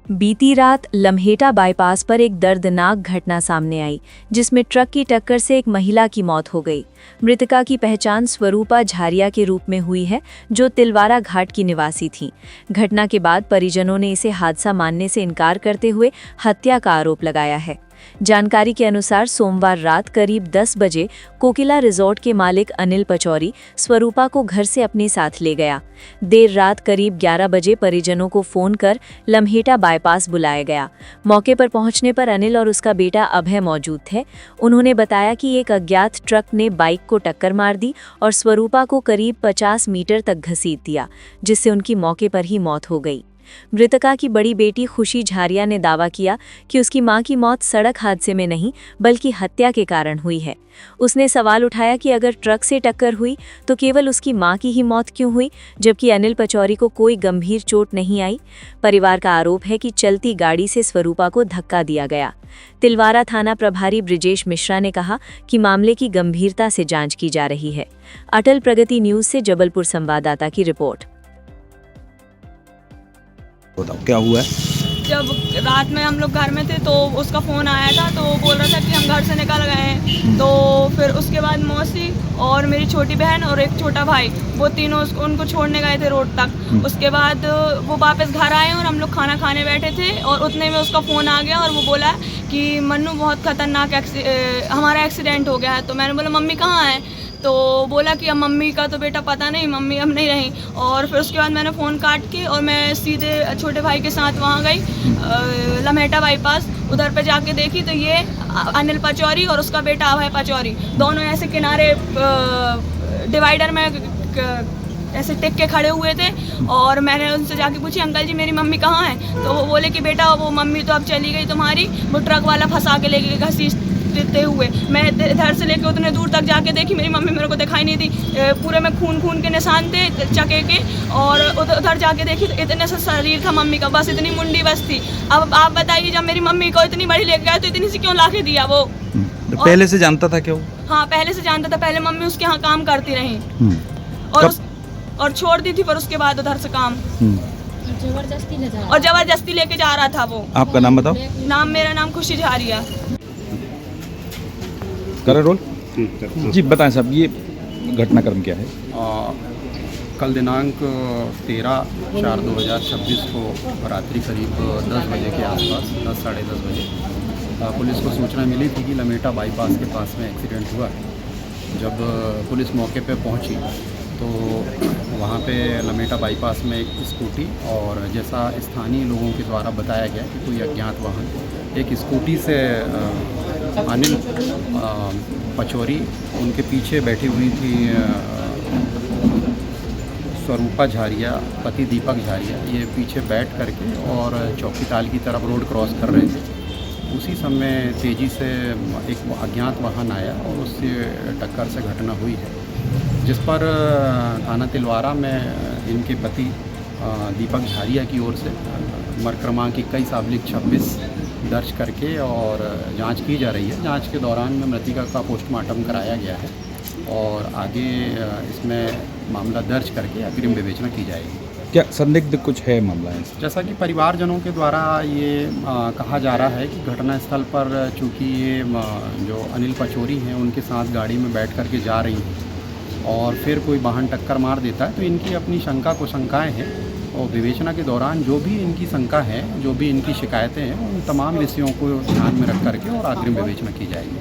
बीती रात लम्हेटा बाईपास पर एक दर्दनाक घटना सामने आई, जिसमें ट्रक की टक्कर से एक महिला की मौत हो गई। मृतका की पहचान स्वरूपा झारिया के रूप में हुई है, जो तिलवारा घाट की निवासी थीं। घटना के बाद परिजनों ने इसे हादसा मानने से इनकार करते हुए हत्या का आरोप लगाया है। जानकारी के अनुसार सोमवार रात करीब 10 बजे कोकिला रिजॉर्ट के मालिक अनिल पचौरी स्वरूपा को घर से अपने साथ ले गया। देर रात करीब 11 बजे परिजनों को फोन कर लम्हेटा बाईपास बुलाया गया। मौके पर पहुंचने पर अनिल और उसका बेटा अभय मौजूद थे। उन्होंने बताया कि एक अज्ञात ट्रक ने बाइक को टक्कर मार दी और स्वरूपा को करीब 50 मीटर तक घसीट दिया, जिससे उनकी मौके पर ही मौत हो गई। मृतका की बड़ी बेटी खुशी झारिया ने दावा किया कि उसकी मां की मौत सड़क हादसे में नहीं बल्कि हत्या के कारण हुई है। उसने सवाल उठाया कि अगर ट्रक से टक्कर हुई तो केवल उसकी मां की ही मौत क्यों हुई, जबकि अनिल पचौरी को कोई गंभीर चोट नहीं आई। परिवार का आरोप है कि चलती गाड़ी से स्वरूपा को धक्का दिया गया। तिलवारा थाना प्रभारी ब्रिजेश मिश्रा ने कहा कि मामले की गंभीरता से जांच की जा रही है। अटल प्रगति न्यूज से जबलपुर संवाददाता की रिपोर्ट। बताओ क्या हुआ है? जब रात में हम लोग घर में थे तो उसका फ़ोन आया था, तो वो बोल रहा था कि हम घर से निकल गए हैं। तो फिर उसके बाद मौसी और मेरी छोटी बहन और एक छोटा भाई, वो तीनों उनको छोड़ने गए थे रोड तक। उसके बाद वो वापस घर आए और हम लोग खाना खाने बैठे थे और उतने में उसका फ़ोन आ गया और वो बोला कि मन्नू बहुत ख़तरनाक हमारा एक्सीडेंट हो गया है। तो मैंने बोला मम्मी कहाँ है? तो बोला कि अब मम्मी का तो बेटा पता नहीं, मम्मी अब नहीं रही। और फिर उसके बाद मैंने फ़ोन काट के और मैं सीधे छोटे भाई के साथ वहाँ गई लम्हेटा बाईपास। उधर पे जाके देखी तो ये अनिल पचौरी और उसका बेटा अभय पचौरी दोनों ऐसे किनारे डिवाइडर में ऐसे टिक के खड़े हुए थे। और मैंने उनसे जाके पूछी अंकल जी मेरी मम्मी कहाँ है? तो वो बोले कि बेटा वो मम्मी तो अब चली गई तुम्हारी, वो ट्रक वाला फंसा के लेके घसीटते हुए। मैं इधर से लेके उतने दूर तक जाके देखी, मेरी मम्मी मेरे को दिखाई नहीं दी। पूरे में खून के निशान थे चके के। और उधर जाके देखी तो इतने सा शरीर था मम्मी का, बस इतनी मुंडी बस थी। अब आप बताइए, जब मेरी मम्मी को इतनी बड़ी लेके गए तो इतनी सी क्यों ला के दिया वो? तो पहले से जानता था क्यों? हाँ पहले से जानता था। पहले मम्मी उसके यहाँ काम करती रही और छोड़ दी थी, पर उसके बाद उधर से काम जबरदस्ती लेके जा रहा था वो। आपका नाम बताओ। मेरा नाम खुशी झारिया। करो रोल जी। बताएं साहब, ये घटनाक्रम क्या है? कल दिनांक 13/4/2026 को रात्रि करीब 10 बजे के आसपास, 10 साढ़े 10 बजे पुलिस को सूचना मिली थी कि लम्हेटा बाईपास के पास में एक्सीडेंट हुआ। जब पुलिस मौके पे पहुंची तो वहाँ पे लम्हेटा बाईपास में एक स्कूटी और जैसा स्थानीय लोगों के द्वारा बताया गया कि कोई अज्ञात वाहन एक स्कूटी से अनिल पचौरी, उनके पीछे बैठी हुई थी स्वरूपा झारिया, पति दीपक झारिया। ये पीछे बैठ करके और चौकीताल की तरफ रोड क्रॉस कर रहे थे। उसी समय तेज़ी से एक अज्ञात वाहन आया और उससे टक्कर से घटना हुई है, जिस पर थाना तिलवारा में इनके पति दीपक झारिया की ओर से मर्ग क्रमांक 21/26 दर्ज करके और जांच की जा रही है। जांच के दौरान में मृतका का पोस्टमार्टम कराया गया है और आगे इसमें मामला दर्ज करके अग्रिम विवेचना की जाएगी। क्या संदिग्ध कुछ है मामला है? जैसा कि परिवारजनों के द्वारा ये कहा जा रहा है कि घटनास्थल पर चूँकि ये जो अनिल पचौरी हैं उनके साथ गाड़ी में बैठ कर के जा रही हैं और फिर कोई वाहन टक्कर मार देता है, तो इनकी अपनी शंकाएँ हैं और विवेचना के दौरान जो भी इनकी शंका है, जो भी इनकी शिकायतें हैं, उन तमाम विषयों को ध्यान में रख करके और अग्रिम विवेचना की जाएगी।